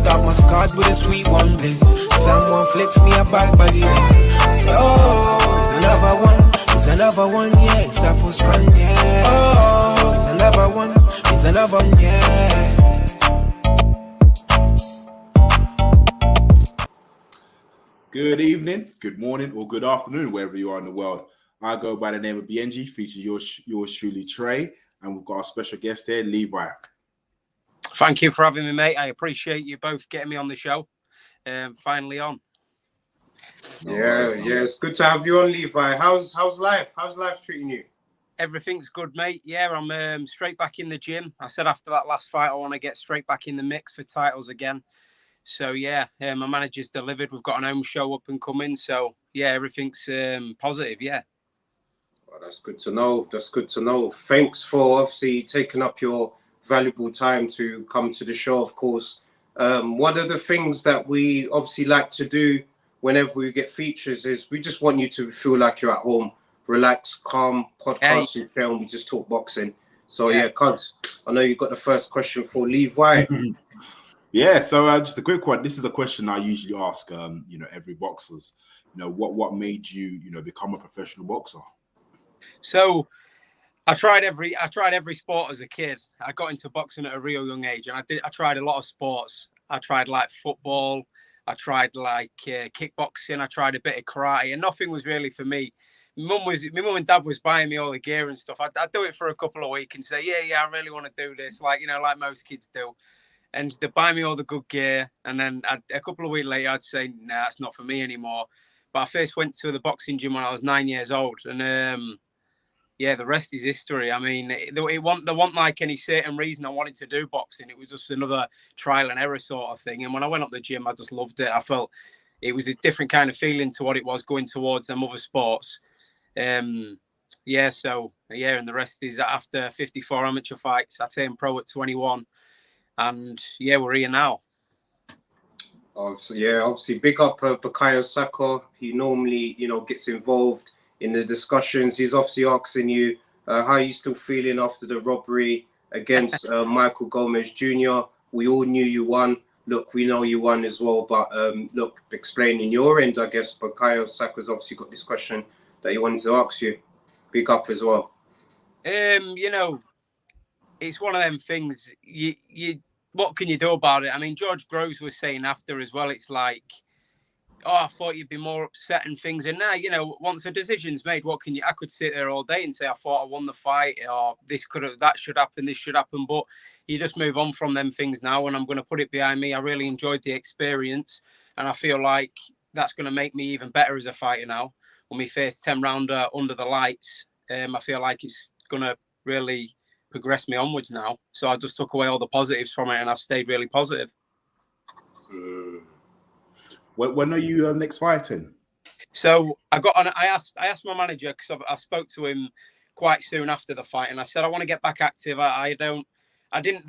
thought my card with a sweet one bliss. Someone flicks me a back body. Oh, it's another one. It's another one, yeah. It's a full strong, yeah. Oh, it's another one. It's another one, yeah. Good evening, good morning, or good afternoon, wherever you are in the world. I go by the name of BNG, feature yours truly, Trey, and we've got our special guest here, Levi. Thank you for having me, mate. I appreciate you both getting me on the show. Finally on. Yeah, it's good to have you on, Levi. How's life? How's life treating you? Everything's good, mate. Yeah, I'm straight back in the gym. I said after that last fight, I want to get straight back in the mix for titles again. So, yeah, my manager's delivered. We've got an home show up and coming. So, yeah, everything's positive, yeah. Well, that's good to know. That's good to know. Thanks for obviously taking up your valuable time to come to the show, of course. One of the things that we obviously like to do whenever we get features is we just want you to feel like you're at home, relax, calm, podcasting, and we just talk boxing. So, yeah, Cuz, I know you got the first question for Levi. Yeah, so just a quick one. This is a question I usually ask, every boxers. What made you, become a professional boxer? So I tried every sport as a kid. I got into boxing at a real young age, and I tried a lot of sports. I tried like football. I tried like kickboxing. I tried a bit of karate, and nothing was really for me. My mum and dad was buying me all the gear and stuff. I'd do it for a couple of weeks and say, yeah, I really want to do this, like most kids do. And they'd buy me all the good gear. And then a couple of weeks later, I'd say, nah, it's not for me anymore. But I first went to the boxing gym when I was 9 years old. And the rest is history. I mean, there wasn't like any certain reason I wanted to do boxing. It was just another trial and error sort of thing. And when I went up the gym, I just loved it. I felt it was a different kind of feeling to what it was going towards them other sports. And the rest is after 54 amateur fights, I turned pro at 21. And we're here now. Obviously, big up Bukayo Saka. He normally, gets involved in the discussions. He's obviously asking you how are you still feeling after the robbery against Michael Gomez Jr. We all knew you won. Look, we know you won as well. But look, explaining your end, I guess Bukayo Saka's obviously got this question that he wanted to ask you. Big up as well. It's one of them things. You what can you do about it? I mean, George Groves was saying after as well. It's like, I thought you'd be more upset and things. And now, once a decision's made, what can you? I could sit there all day and say I thought I won the fight, or that should happen, this should happen. But you just move on from them things now, and I'm going to put it behind me. I really enjoyed the experience, and I feel like that's going to make me even better as a fighter now. When we face 10-rounder under the lights, I feel like it's going to really progress me onwards now. So I just took away all the positives from it, and I've stayed really positive. When are you next fighting? So I asked my manager, because I spoke to him quite soon after the fight, and I said I want to get back active. The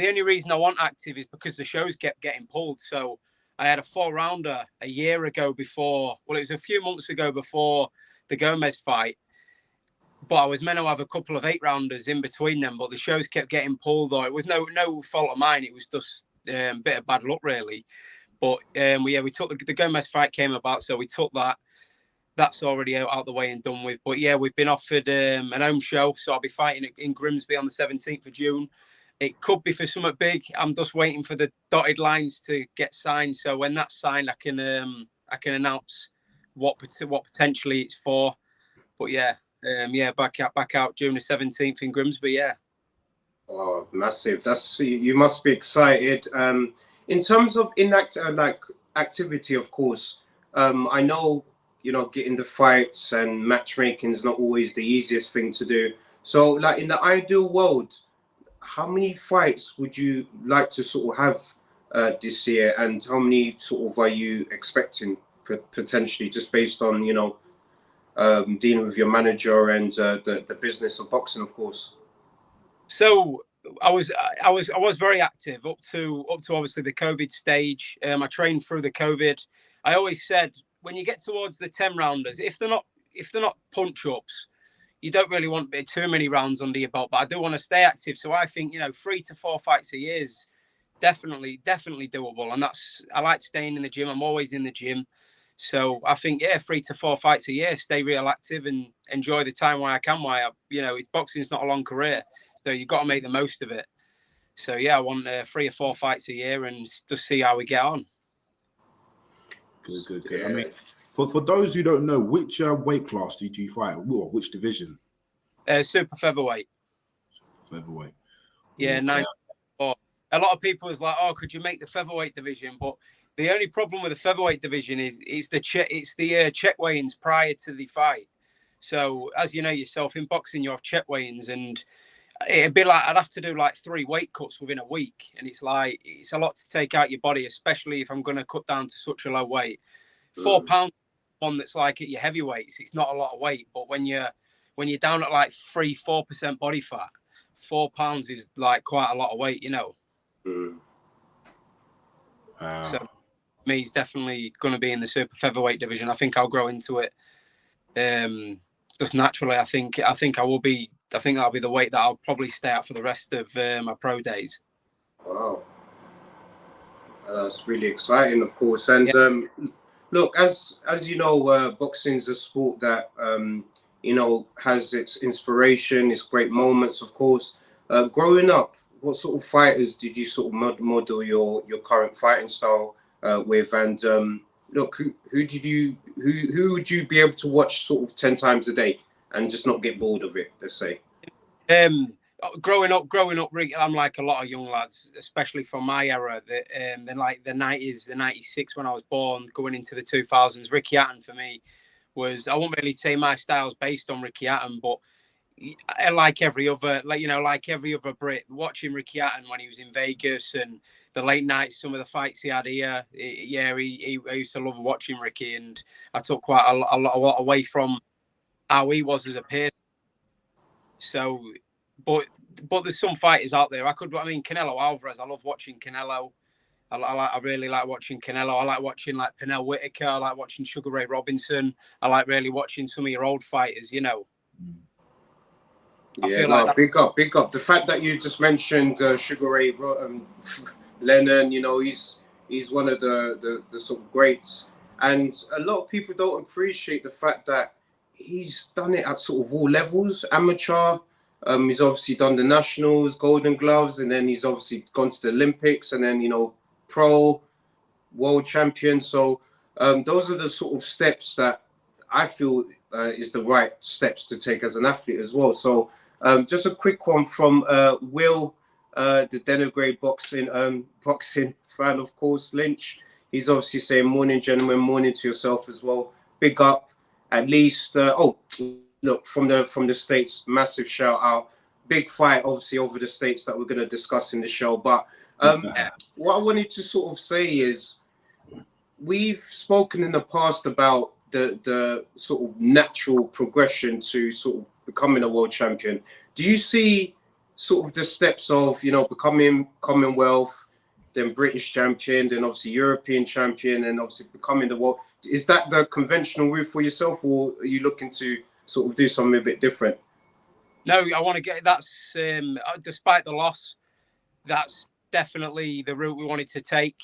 only reason I want active is because the shows kept getting pulled. So I had a 4-rounder a year ago before. Well, it was a few months ago before the Gomez fight. But I was meant to have a couple of 8-rounders in between them, but the shows kept getting pulled. Or it was no fault of mine. It was just a bit of bad luck, really. But we took the Gomez fight came about, so we took that. That's already out the way and done with. But we've been offered an home show, so I'll be fighting in Grimsby on the 17th of June. It could be for something big. I'm just waiting for the dotted lines to get signed. So when that's signed, I can announce what potentially it's for. But back out June the 17th in Grimsby. Yeah. Oh, massive! You must be excited. In terms of activity, of course. I know getting the fights and matchmaking is not always the easiest thing to do. So, like in the ideal world, how many fights would you like to sort of have this year, and how many sort of are you expecting potentially, just based on dealing with your manager and the business of boxing, of course? So I was very active up to obviously the COVID stage. I trained through the COVID. I always said, when you get towards the 10-rounders, if they're not punch ups, you don't really want too many rounds under your belt. But I do want to stay active. So I think 3 to 4 fights a year is definitely doable. And I like staying in the gym. I'm always in the gym. So I think, 3 to 4 fights a year, stay real active and enjoy the time while I can. Boxing's not a long career, so you've got to make the most of it. So I want 3 or 4 fights a year and just see how we get on. Good. Yeah. I mean, for those who don't know, which weight class do you fight? Or which division? Super featherweight. Featherweight. Yeah, Okay. 94. A lot of people is like, oh, could you make the featherweight division? But the only problem with the featherweight division is the check weigh-ins prior to the fight. So as you know yourself, in boxing you have check weigh-ins, and it'd be like I'd have to do like 3 weight cuts within a week, and it's a lot to take out your body, especially if I'm going to cut down to such a low weight. 4 pounds, one that's like at your heavyweights, it's not a lot of weight, but when you're down at like 3-4% body fat, 4 pounds is like quite a lot of weight, So me, he's definitely going to be in the super featherweight division. I think I'll grow into it just naturally. I think I will be. I think that'll be the weight that I'll probably stay at for the rest of my pro days. Wow, that's really exciting, of course. And look, as you know, boxing's a sport that has its inspiration, its great moments, of course. Growing up, what sort of fighters did you sort of model your current fighting style with? And look, who would you be able to watch sort of 10 times a day and just not get bored of it? Let's say. Growing up, I'm like a lot of young lads, especially from my era. Then like the 90s, the 96 when I was born, going into the 2000s. Ricky Hatton for me was, I won't really say my style's based on Ricky Hatton, but like every other Brit, watching Ricky Hatton when he was in Vegas and the late nights, some of the fights he had here, I used to love watching Ricky, and I took quite a lot away from how he was as a peer. So, but there's some fighters out there. Canelo Alvarez. I love watching Canelo. I really like watching Canelo. I like watching like Pernell Whitaker. I like watching Sugar Ray Robinson. I like really watching some of your old fighters. Big up. The fact that you just mentioned Sugar Ray Lennon, he's one of the sort of greats, and a lot of people don't appreciate the fact that he's done it at sort of all levels, amateur. He's obviously done the nationals, Golden Gloves, and then he's obviously gone to the Olympics, and then pro, world champion. So those are the sort of steps that I feel is the right steps to take as an athlete as well. So just a quick one from Will, the Denigrate boxing fan, of course, Lynch. He's obviously saying, morning, gentlemen, morning to yourself as well. Big up. At least, look, from the States, massive shout out. Big fight, obviously, over the States that we're going to discuss in the show. But what I wanted to sort of say is, we've spoken in the past about the sort of natural progression to sort of becoming a world champion. Do you see sort of the steps of, becoming Commonwealth, then British champion, then obviously European champion, and obviously becoming the world? Is that the conventional route for yourself, or are you looking to sort of do something a bit different? No, I want to get that's despite the loss, that's definitely the route we wanted to take.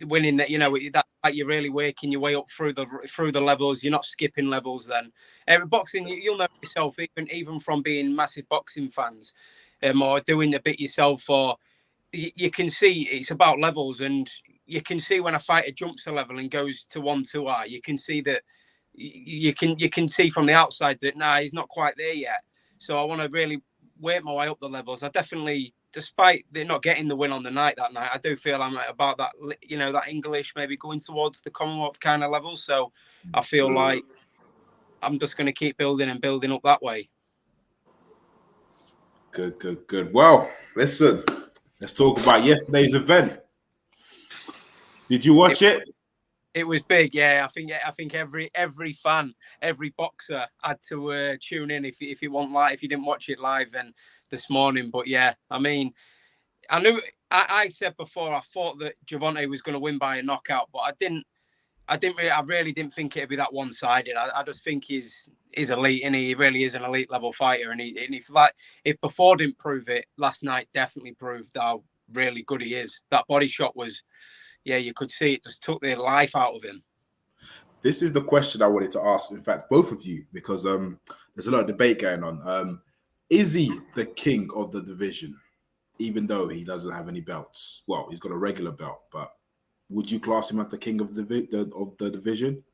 Winning that, that like you're really working your way up through the levels. You're not skipping levels. Then boxing, you'll know yourself, even from being massive boxing fans, or doing a bit yourself, or you can see it's about levels, and you can see when a fighter jumps a level and goes to 1-2R, you can see that you can see from the outside that he's not quite there yet. So I want to really work my way up the levels. I definitely, despite not getting the win on the night that night, I do feel I'm about that, that English, maybe going towards the Commonwealth kind of level. So I feel like I'm just going to keep building up that way. Good. Well, listen, let's talk about yesterday's event. Did you watch it? It was big, yeah. I think every fan, every boxer had to tune in if it wasn't live, if you didn't watch it live then this morning. But yeah, I mean, I knew I said before I thought that Gervonta was going to win by a knockout, but I really didn't think it'd be that one-sided. I just think he's elite, and he really is an elite level fighter. And if Before didn't prove it, last night definitely proved how really good he is. That body shot was, yeah, you could see it just took the life out of him. This is the question I wanted to ask, in fact, both of you, because there's a lot of debate going on. Is he the king of the division, even though he doesn't have any belts? Well, he's got a regular belt, but would you class him as the king of the division?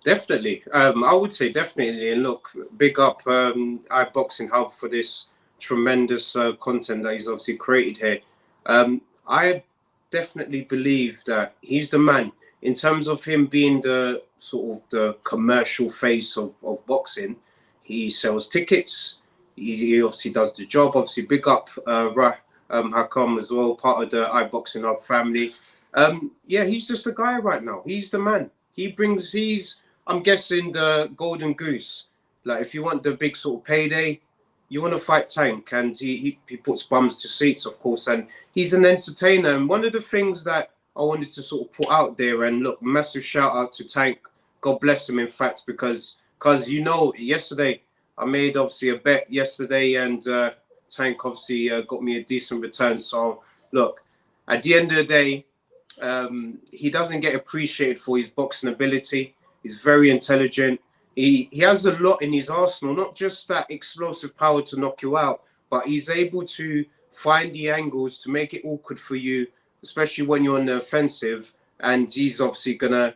Definitely. I would say definitely. And look, big up iBoxing Hub for this tremendous content that he's obviously created here. I definitely believe that he's the man. In terms of him being the sort of the commercial face of boxing, he sells tickets. He obviously does the job. Obviously, big up Hakam as well, part of the iBoxing Hub family. Yeah, he's just a guy right now. He's the man. I'm guessing the golden goose. Like, if you want the big sort of payday, you want to fight Tank, and he puts bums to seats, of course, and he's an entertainer. And one of the things that I wanted to sort of put out there, and look, massive shout out to Tank. God bless him, in fact, because yesterday I made obviously a bet yesterday, and Tank obviously got me a decent return. So look, at the end of the day, he doesn't get appreciated for his boxing ability. He's very intelligent. He has a lot in his arsenal, not just that explosive power to knock you out, but he's able to find the angles to make it awkward for you, especially when you're on the offensive. And he's obviously going to,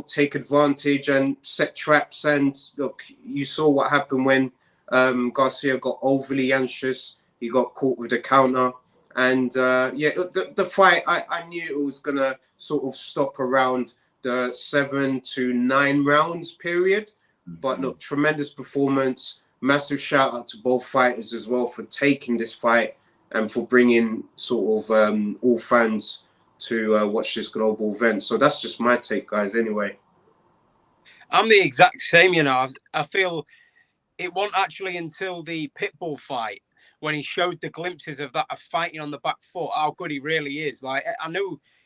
take advantage and set traps. And look, you saw what happened when GARCIA got overly anxious. He got caught with a counter. And the fight, I knew it was going to sort of stop around the 7 to 9 rounds period. But look, tremendous performance. Massive shout out to both fighters as well for taking this fight and for bringing sort of all fans to watch this global event. So that's just my take, guys, anyway. I'm the exact same, I feel it wasn't actually until the Pitbull fight when he showed the glimpses of that, of fighting on the back foot, how good he really is. Like,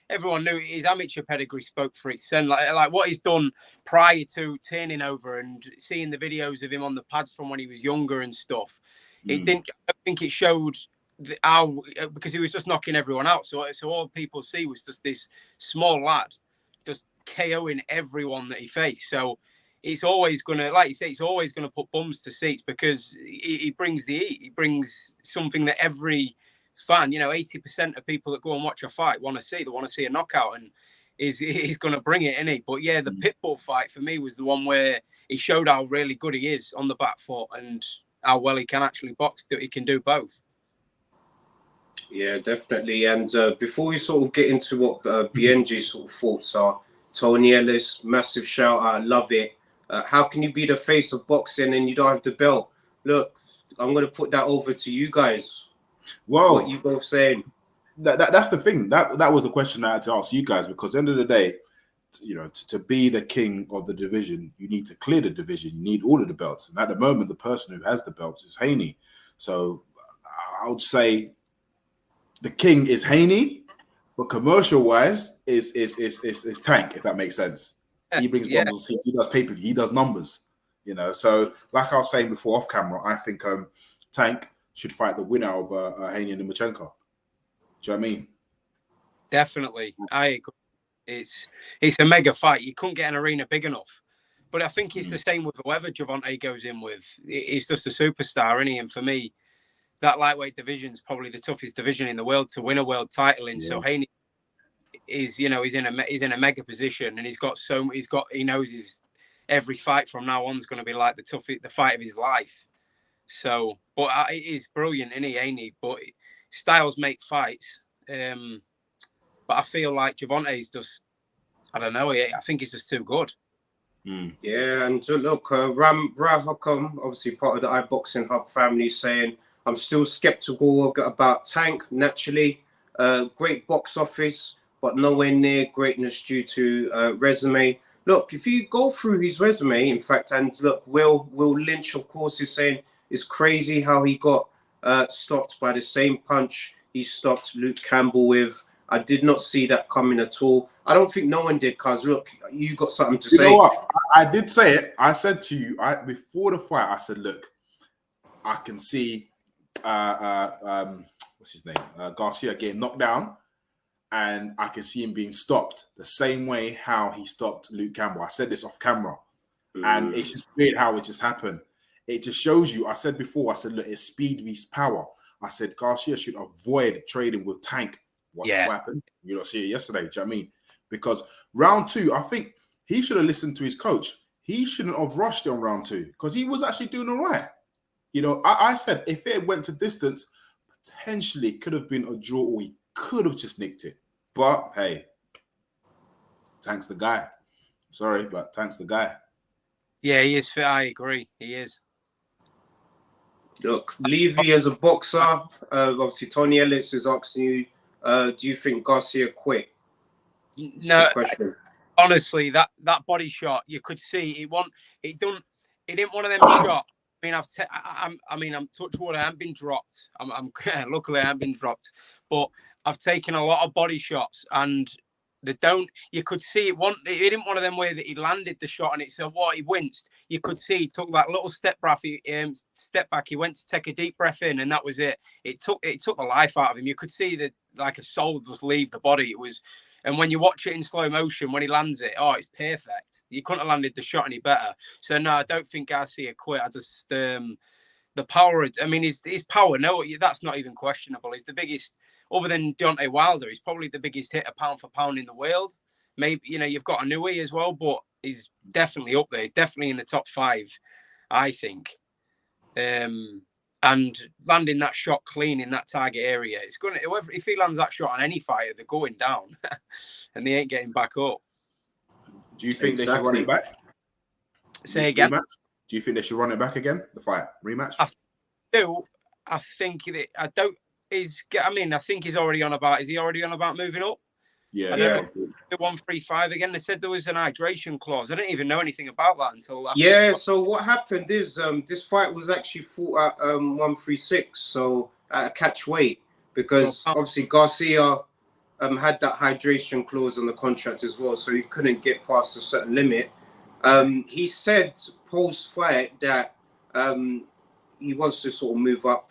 everyone knew his amateur pedigree spoke for itself. Like what he's done prior to turning over and seeing the videos of him on the pads from when he was younger and stuff. I think it showed how, because he was just knocking everyone out. So all people see was just this small lad just KOing everyone that he faced. So it's always going to, like you say, it's always going to put bums to seats because he brings the heat. He brings something that every fan, 80% of people that go and watch a fight want to see. They want to see a knockout, and he's going to bring it, isn't he? But yeah, the Pitbull fight for me was the one where he showed how really good he is on the back foot and how well he can actually box. That he can do both. Yeah, definitely. And before we sort of get into what BNG's sort of thoughts are, Tony Ellis, massive shout out, love it. How can you be the face of boxing and you don't have the belt? Look, I'm going to put that over to you guys. Well, what you both saying? That's the thing. That was the question I had to ask you guys, because at the end of the day, to be the king of the division, you need to clear the division. You need all of the belts. And at the moment, the person who has the belts is Haney. So I would say the king is Haney, but commercial-wise is Tank, if that makes sense. He brings bundles of seats. He does pay-per-view. He does numbers. So like I was saying before off camera, I think Tank should fight the winner of Haney and Lomachenko. Do you know what I mean? Definitely. I agree. It's a mega fight. You couldn't get an arena big enough. But I think it's the same with whoever Gervonta goes in with. He's just a superstar, isn't he? And for me, that lightweight division is probably the toughest division in the world to win a world title in. Yeah. So Haney is, he's in a mega position, and he knows his every fight from now on is going to be like the fight of his life. So, but it is brilliant, isn't he, Haney? But styles make fights. But I feel like Gervonta's just, I don't know. I think he's just too good. Yeah, and look, Hakam, obviously part of the iBoxing Hub family, saying, I'm still skeptical about Tank, naturally. Great box office, but nowhere near greatness due to resume. Look, if you go through his resume, in fact, and look, Will Lynch, of course, is saying it's crazy how he got stopped by the same punch he stopped Luke Campbell with. I did not see that coming at all. I don't think no one did, because look, you got something to say. You know what? I did say it. I said to you, before the fight, I said, look, I can see what's his name, Garcia getting knocked down, and I can see him being stopped the same way how he stopped Luke Campbell. I said this off camera, and it's just weird how it just happened. It just shows you. I said before, I said, look, it's speed v power. I said Garcia should avoid trading with Tank. What happened? You don't see it yesterday. Do you know what I mean? Because round 2, I think he should have listened to his coach. He shouldn't have rushed on round 2 because he was actually doing all right. You know, I said if it went to distance, potentially could have been a draw, or he could have just nicked it. But hey, Tank's the guy. Sorry, but Tank's the guy. Yeah, he is fit. I agree. He is. Look, Levy as a boxer, obviously Tony Ellis is asking you, do you think Garcia quit? No, honestly, that body shot, you could see it didn't one of them shots. I mean, I'm touch wood, I haven't been dropped. I'm luckily I haven't been dropped, but I've taken a lot of body shots, and you could see it didn't one of them where that he landed the shot and it's he winced. You could see he took that little step back. He went to take a deep breath in, and that was it. It took the life out of him. You could see that like a soul just leave the body. It was, and when you watch it in slow motion, when he lands it, it's perfect. You couldn't have landed the shot any better. So no, I don't think Garcia quit. I just the power. I mean, his power. No, that's not even questionable. He's the biggest. Other than Deontay Wilder, he's probably the biggest hitter pound for pound in the world. Maybe, you've got Anui as well, but he's definitely up there. He's definitely in the top 5, I think. And landing that shot clean in that target area, it's going to, if he lands that shot on any fighter, they're going down and they ain't getting back up. Do you think they should run it back? Say again? Rematch? Do you think they should run it back again? The fight rematch? I do. I think that I don't. I think he's already on about. Is he already on about moving up? Yeah. The 135 again. They said there was an hydration clause. I didn't even know anything about that until. So what happened is this fight was actually fought at 136, so at a catch weight, because obviously Garcia had that hydration clause on the contract as well, so he couldn't get past a certain limit. He said post fight that he wants to sort of move up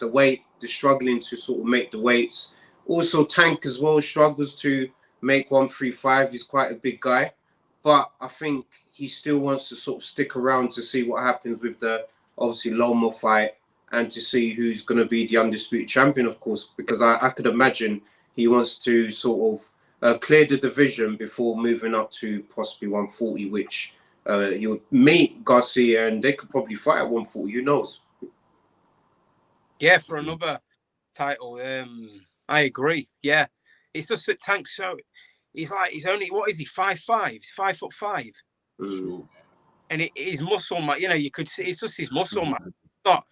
the weight. They're struggling to sort of make the weights. Also, Tank as well struggles to make 135. He's quite a big guy, but I think he still wants to sort of stick around to see what happens with the obviously Loma fight and to see who's going to be the undisputed champion, of course, because I could imagine he wants to sort of clear the division before moving up to possibly 140, which he would meet Garcia and they could probably fight at 140. Who knows? Yeah, for another title. I agree. Yeah, it's just that Tank. So he's only, what is he? 5'5". He's 5'5". And his muscle, you could see it's just his muscle. Not,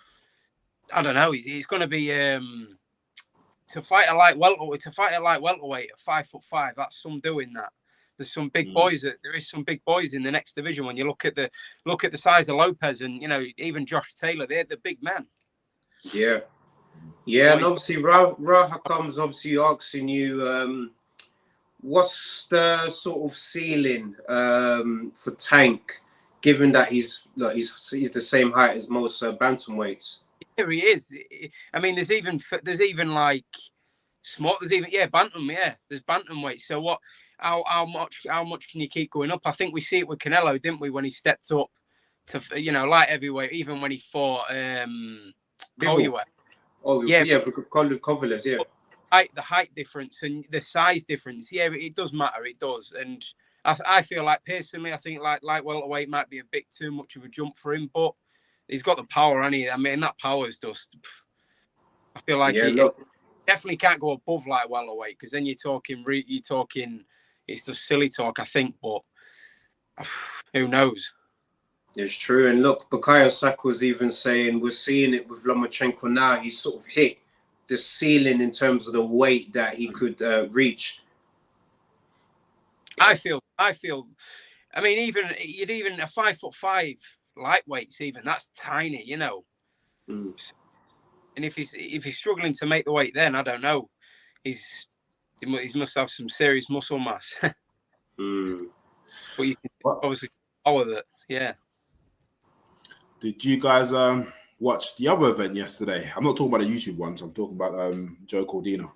I don't know. He's going to be to fight a light welterweight at 5'5". That's some doing that. There's some big boys. There is some big boys in the next division. When you look at the size of Lopez and even Josh Taylor, they're the big men. Yeah, and obviously Raha comes obviously asking you, what's the sort of ceiling for Tank, given that he's the same height as most bantamweights. Here he is. I mean, there's even like small. There's even bantam. Yeah, there's bantamweight. So what? How much can you keep going up? I think we see it with Canelo, didn't we? When he stepped up to light heavyweight, even when he fought Kovalev. Kovalev, yeah. The height difference and the size difference, it does matter. It does, and I feel like personally, I think like welterweight might be a bit too much of a jump for him, but he's got the power, hasn't he? I mean, that power is just. I feel like he definitely can't go above like welterweight, because then you're talking. It's just silly talk, I think, but who knows? It's true. And look, Bukayo Saka was even saying we're seeing it with Lomachenko now. He's sort of hit the ceiling in terms of the weight that he could reach. I feel. I mean, even a 5'5" lightweights, even that's tiny, And if he's struggling to make the weight, then I don't know. He must have some serious muscle mass. But you can obviously power that, yeah. Did you guys watched the other event yesterday. I'm not talking about the YouTube ones. I'm talking about Joe Cordina.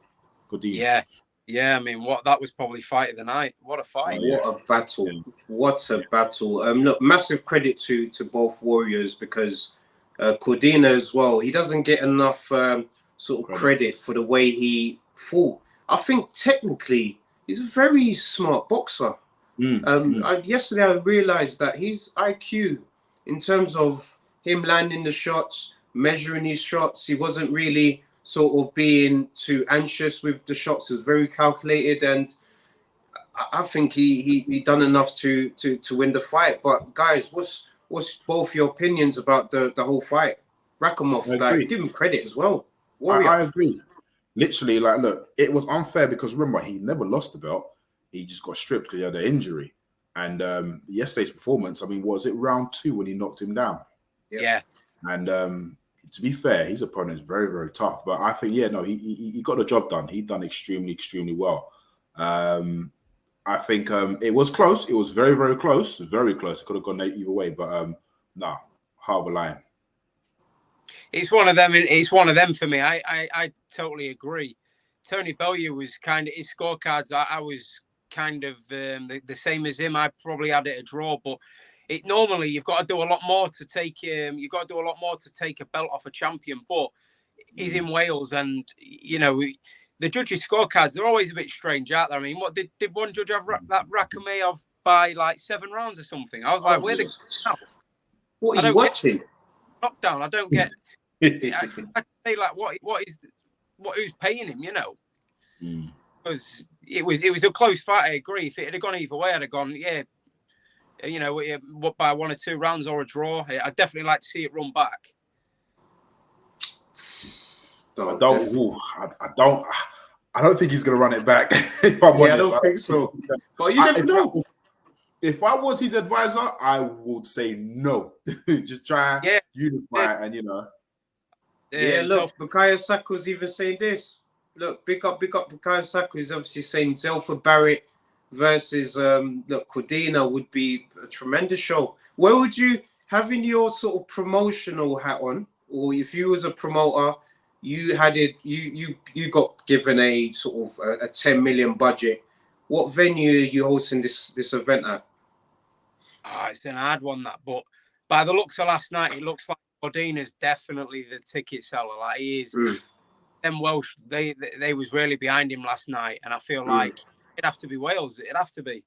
Yeah. I mean, that was probably fight of the night. What a fight! Oh, yeah. What a battle! Yeah. What a battle! Look, massive credit to both warriors because Cordina as well. He doesn't get enough sort of credit for the way he fought. I think technically he's a very smart boxer. Yesterday I realized that his IQ, in terms of him landing the shots, measuring his shots, he wasn't really sort of being too anxious with the shots. He was very calculated, and I think he done enough to win the fight. But guys, what's both your opinions about the whole fight? Rakhimov, like, give him credit as well. I agree. Literally, like, look, it was unfair because remember, he never lost the belt. He just got stripped because he had an injury. And yesterday's performance, I mean, was it round 2 when he knocked him down? Yeah. And to be fair, his opponent is very, very tough. But I think, he got the job done. He done extremely, extremely well. I think it was close. It was very, very close. Very close. It could have gone either way. But no, half a line. It's one of them. It's one of them for me. I totally agree. Tony Bellew was kind of, his scorecards, I was kind of the same as him. I probably had it a draw, but normally you've got to do a lot more to take a belt off a champion. But he's in Wales, and the judges' scorecards, they're always a bit strange, aren't they? I mean, what did one judge have that Rakhimov by like 7 rounds or something? I was like, where the what are you watching? Knockdown. I don't get. I say, like, who's paying him? Because it was a close fight. I agree. If it had gone either way, I'd have gone, by 1 or 2 rounds or a draw. I'd definitely like to see it run back. I don't think he's going to run it back. If I'm honest, I don't think so. But you never know. If I was his advisor, I would say no. Just try and unify and look, Bukayo Saka's even saying this. Look, big up Bukayo Saka is obviously saying Zelfa Barrett versus Cordina would be a tremendous show. Where would you, having your sort of promotional hat on, or if you was a promoter, you had it, you got given a sort of a 10 million budget. What venue are you hosting this event at? It's an hard one, that, but by the looks of last night, it looks like Cordina's definitely the ticket seller. Like, he is. Them Welsh, they was really behind him last night, and I feel like it'd have to be Wales. It'd have to be.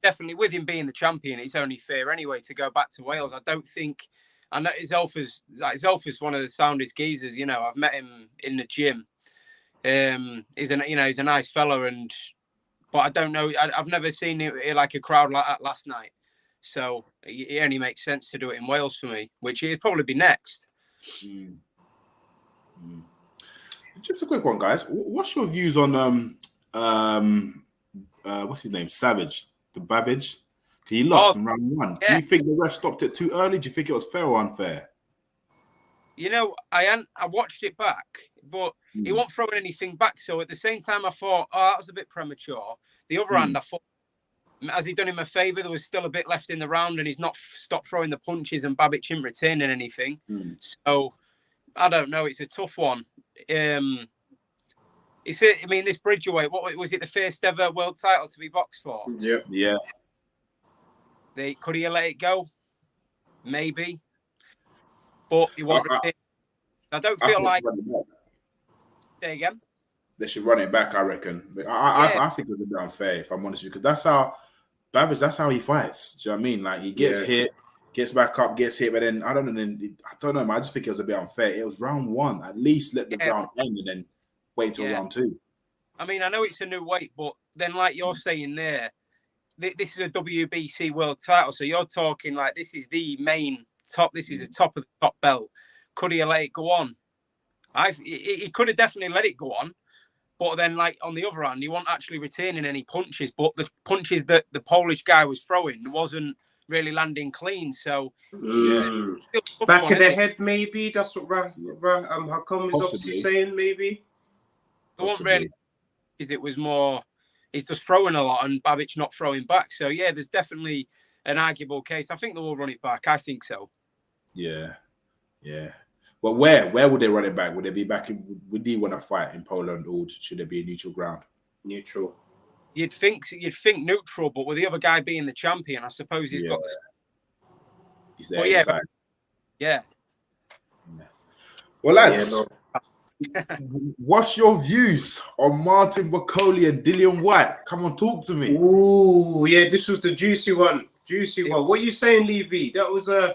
Definitely, with him being the champion, it's only fair anyway to go back to Wales. I don't think. I know Zelfa's one of the soundest geezers. I've met him in the gym. He's a nice fella, but I don't know. I've never seen it like a crowd like that last night. So it only makes sense to do it in Wales for me, which it'd probably be next. Just a quick one, guys. What's your views on what's his name? Savage, the Babbage. He lost in round 1. Do you think the ref stopped it too early? Do you think it was fair or unfair? I watched it back, but he wasn't throwing anything back. So at the same time, I thought, that was a bit premature. The other hand, I thought, has he done him a favour? There was still a bit left in the round, and he's not stopped throwing the punches, and Babic isn't retaining anything. So I don't know. It's a tough one. This Bridgerweight, what was it? The first ever world title to be boxed for? Yeah. Could he let it go? Maybe. But he won't retain. I don't feel like. Say again. They should run it back, I reckon. I think it was a bit unfair, if I'm honest with you, because that's how Babbage, that's how he fights. Do you know what I mean? Like, he gets hit, gets back up, gets hit, but then I don't know, man. I just think it was a bit unfair. It was round 1. At least let the round end and then wait till round 2. I mean, I know it's a new weight, but then, like you're saying there, this is a WBC world title, so you're talking like this is the main top. This is the top of the top belt. Could he let it go on? He could have definitely let it go on, but then, like, on the other hand, he wasn't actually retaining any punches. But the punches that the Polish guy was throwing wasn't really landing clean. So back of the head, maybe that's what Hakom is obviously saying. Maybe it wasn't really. It was more. He's just throwing a lot, and Babic not throwing back. So yeah, there's definitely an arguable case. I think they will run it back. I think so. Yeah, yeah. But where would they run it back? Would they be back in? Would he want to fight in Poland, or should there be a neutral ground? Neutral. You'd think neutral, but with the other guy being the champion, I suppose he's got. He's there. Yeah. Yeah. Well, lads, what's your views on Martin Bakole and Dillian Whyte? Come on, talk to me. Ooh, yeah, this was the juicy one. What are you saying, Levy? That was a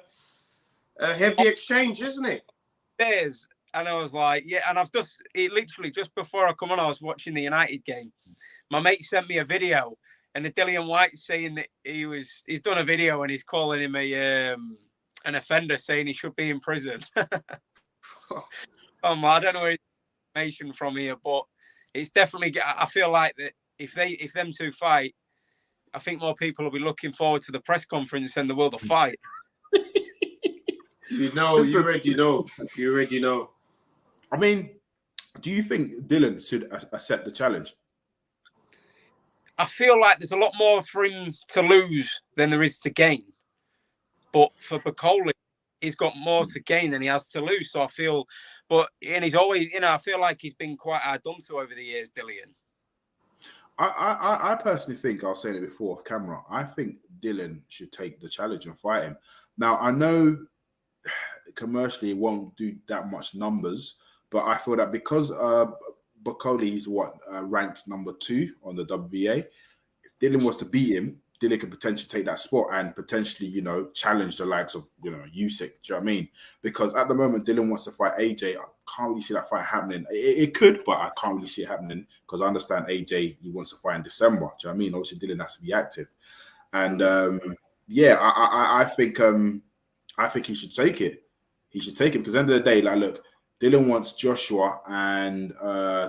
heavy exchange, isn't it? It is. And I was like, yeah, and literally just before I come on, I was watching the United game. My mate sent me a video, and the Dillian Whyte saying that he's done a video and he's calling him an offender, saying he should be in prison. I don't know information from here, but it's definitely. I feel like that if them two fight, I think more people will be looking forward to the press conference than they will the fight. You already know. I mean, do you think Dylan should accept the challenge? I feel like there's a lot more for him to lose than there is to gain. But for Bakole, he's got more to gain than he has to lose. So I feel, and he's always, I feel like he's been quite hard done to over the years, Dillian. I personally think, I was saying it before off camera, I think Dylan should take the challenge and fight him. Now, I know commercially it won't do that much numbers, but I feel that because Bakole is ranked number 2 on the WBA, if Dylan was to beat him, Dylan could potentially take that spot and potentially, challenge the likes of, Usyk. Do you know what I mean? Because at the moment, Dylan wants to fight AJ. I can't really see that fight happening. It could, but I can't really see it happening because I understand AJ, he wants to fight in December. Do you know what I mean? Obviously, Dylan has to be active. And I think he should take it. He should take it because at the end of the day, like, look, Dylan wants Joshua and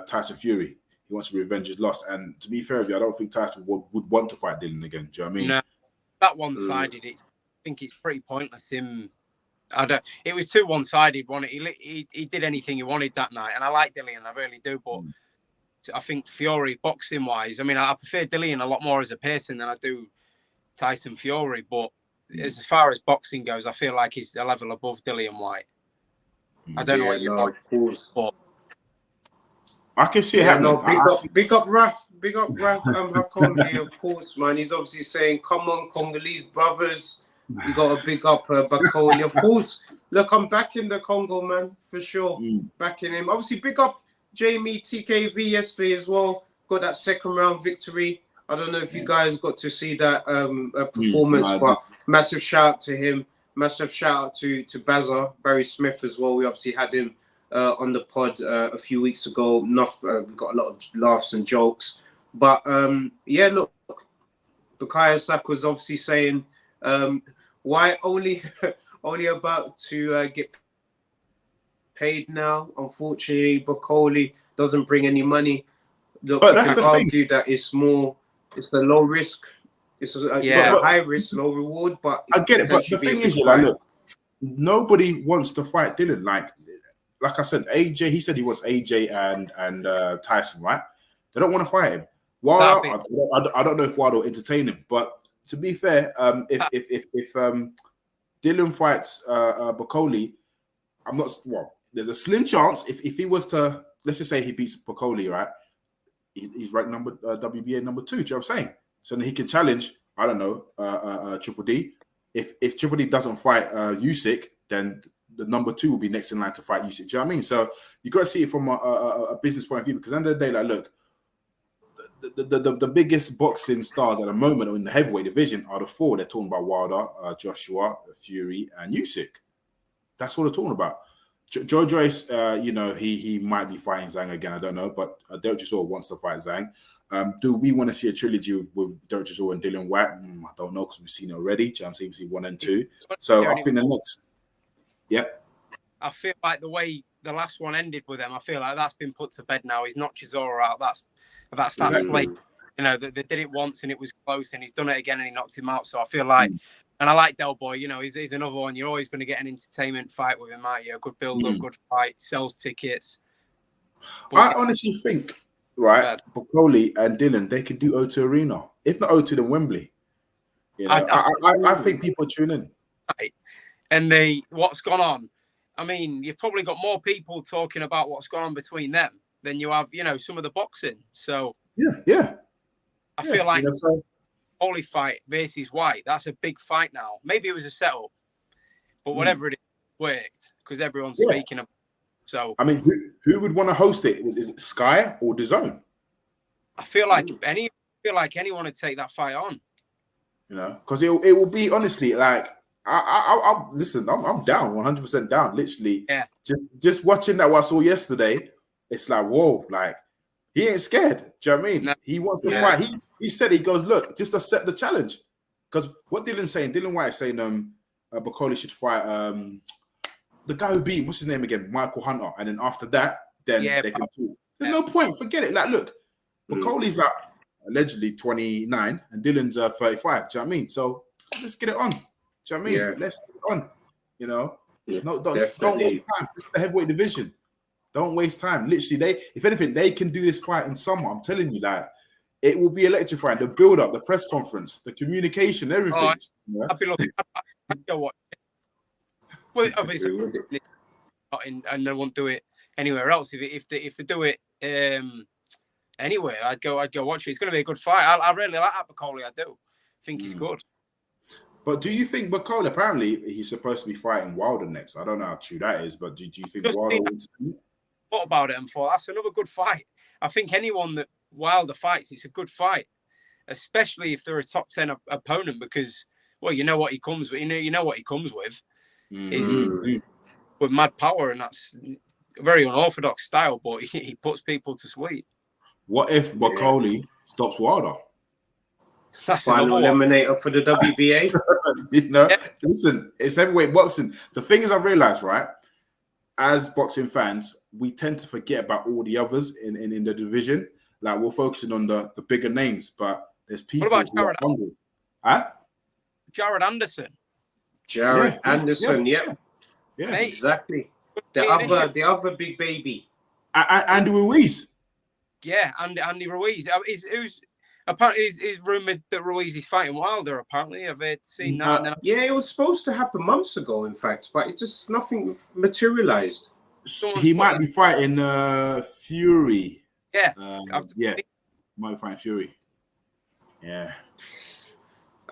Tyson Fury. He wants to revenge his loss. And to be fair with you, I don't think Tyson would want to fight Dylan again. Do you know what I mean? No, that one-sided. I think it's pretty pointless. It was too one-sided. He did anything he wanted that night, and I like Dillian, I really do. But I think Fury, boxing-wise, I prefer Dillian a lot more as a person than I do Tyson Fury. But as far as boxing goes, I feel like he's a level above Dillian Whyte. I don't know what you got, but I can see it happening. Big up Raf, Hakondi, of course, man. He's obviously saying, come on, Congolese brothers. You got to big up Bakole. Of course, look, I'm backing the Congo, man, for sure. Backing him. Obviously, big up Jamie TKV yesterday as well. Got that second round victory. I don't know if you guys got to see that performance, but massive shout out to him. Massive shout out to Bazza, Barry Smith as well. We obviously had him on the pod a few weeks ago. We got a lot of laughs and jokes. But look, Bukayo Saka was obviously saying, why only about to get paid now? Unfortunately, Bakole doesn't bring any money. Look, but you can argue that it's a low risk. It's a high risk, low reward, but I get it. But the thing is, look, nobody wants to fight Dylan. Like I said, AJ. He said he wants AJ and Tyson, right? They don't want to fight him. Wilder, I don't know if Wilder will entertain him. But to be fair, if Dylan fights Bakole, I'm not. Well, there's a slim chance if he was to, let's just say he beats Bakole, right? He's ranked WBA number 2. Do you know what I'm saying? So then he can challenge, I don't know, Triple D. If Triple D doesn't fight Usyk, then the number 2 will be next in line to fight Usyk. Do you know what I mean? So you got to see it from a business point of view, because at the end of the day, like, look, the biggest boxing stars at the moment in the heavyweight division are the 4. They're talking about Wilder, Joshua, Fury, and Usyk. That's what they're talking about. Joe Joyce, he might be fighting Zhang again. I don't know, but Derek Chisora wants to fight Zhang. Do we want to see a trilogy with Derek Chisora and Dillian Whyte? I don't know, because we've seen it already. I'm seeing 1 and 2. So I think the next, I feel like the way the last one ended with them, I feel like that's been put to bed now. He's knocked Chisora out. That's exactly. Like, they did it once and it was close, and he's done it again and he knocked him out. So I feel like. And I like Del Boy, he's another one. You're always going to get an entertainment fight with him, aren't you? A good build-up, good fight, sells tickets. But I honestly think, right, Bakole and Dylan, they could do O2 Arena. If not O2, then Wembley. I think people tune in. and what's gone on. I mean, you've probably got more people talking about what's gone on between them than you have, some of the boxing. So yeah. I feel like Holy fight versus White. That's a big fight now. Maybe it was a setup, but whatever it is, worked because everyone's speaking about. So I mean, who would want to host it? Is it Sky or DAZN? I feel like anyone would take that fight on. Because it will be honestly like I listen. I'm down, 100% down. Literally, Just watching that what I saw yesterday, it's like whoa, like he ain't scared. Do you know what I mean? No. He wants to fight. He said he goes, look, just accept the challenge. Because what Dylan White is saying, Bakole should fight the guy who beat him, what's his name again? Michael Hunter. And then after that, then they can talk. There's no point. Forget it. Like, look, Bakole's like allegedly 29 and Dylan's 35. Do you know what I mean? So let's get it on. Do you know what I mean? Yeah. Let's get it on. No, don't waste time. This is the heavyweight division. Don't waste time. Literally, if anything, they can do this fight in summer. I'm telling you, like, it will be electrifying. The build-up, the press conference, the communication, everything. I'd be looking. I'd go watch it. Well, obviously, and they won't do it anywhere else. If they do it anywhere, I'd go watch it. It's going to be a good fight. I really like that Bakole. I do think he's good. But do you think Bakole, apparently he's supposed to be fighting Wilder next? I don't know how true that is, but do you think Wilder will? Thought about it and thought that's another good fight. I think anyone that Wilder fights, it's a good fight, especially if they're a top 10 opponent, because you know what he comes with. You know what he comes with is with mad power, and that's a very unorthodox style. But he puts people to sleep. What if Bakole stops Wilder? That's final eliminator for the WBA. Listen, it's heavyweight boxing. The thing is, I realize, right, as boxing fans, we tend to forget about all the others in the division. Like, we're focusing on the bigger names, but there's people. What about Jared Anderson? Huh? Jared Anderson. Jared Anderson, yeah, exactly. The other big baby. Andy Ruiz. Yeah, Andy Ruiz. Apparently, it's rumored that Ruiz is fighting Wilder. Apparently, I've seen that. Yeah, it was supposed to happen months ago, in fact, but it just nothing materialized. He might be fighting Fury. Yeah, might be fighting Fury. Yeah,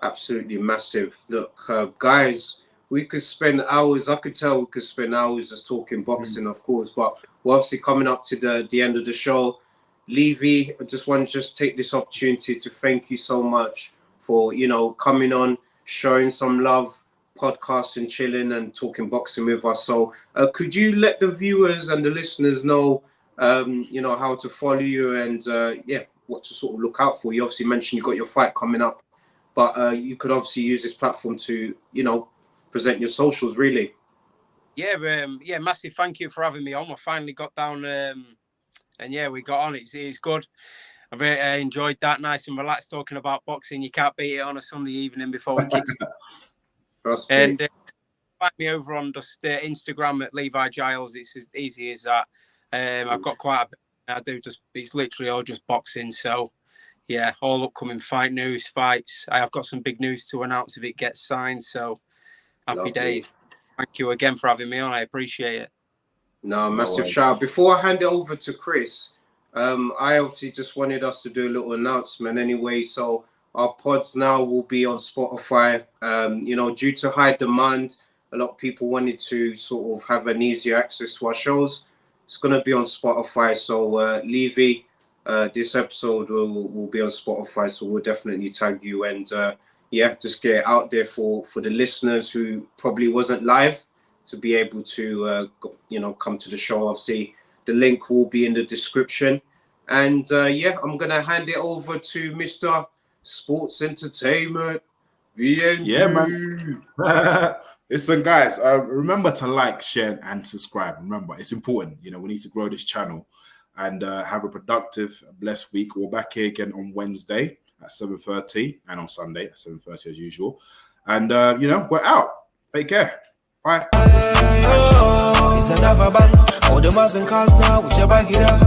absolutely massive. Look, guys, we could spend hours. I could tell we could spend hours just talking boxing, of course, but we're obviously coming up to the end of the show. Levy, I just want to take this opportunity to thank you so much for, coming on, showing some love, podcasting, chilling and talking boxing with us. So could you let the viewers and the listeners know, how to follow you and, what to sort of look out for? You obviously mentioned you got your fight coming up, but you could obviously use this platform to, present your socials, really. Yeah, massive thank you for having me on. I finally got down... And we got on. It's good. I really enjoyed that. Nice and relaxed talking about boxing. You can't beat it on a Sunday evening before it kicks. And find me over on just Instagram at Levi Giles. It's as easy as that. I've got quite a bit. I do it's literally all just boxing. So all upcoming fight news, fights. I have got some big news to announce if it gets signed. So happy days. Thank you again for having me on. I appreciate it. No, massive shout out. Before I hand it over to Chris, I obviously just wanted us to do a little announcement anyway. So our pods now will be on Spotify. Due to high demand, a lot of people wanted to sort of have an easier access to our shows. It's going to be on Spotify. So Levy, this episode will be on Spotify. So we'll definitely tag you and just get it out there for the listeners who probably wasn't live, to be able to, come to the show. Obviously, the link will be in the description. And, I'm going to hand it over to Mr. Sports Entertainment. Yeah, man. Listen, guys, remember to like, share, and subscribe. Remember, it's important. We need to grow this channel and have a productive, blessed week. We're back here again on Wednesday at 7:30 and on Sunday at 7:30 as usual. And, we're out. Take care. Bye. It's another band. All the muscle cars now, whichever get up.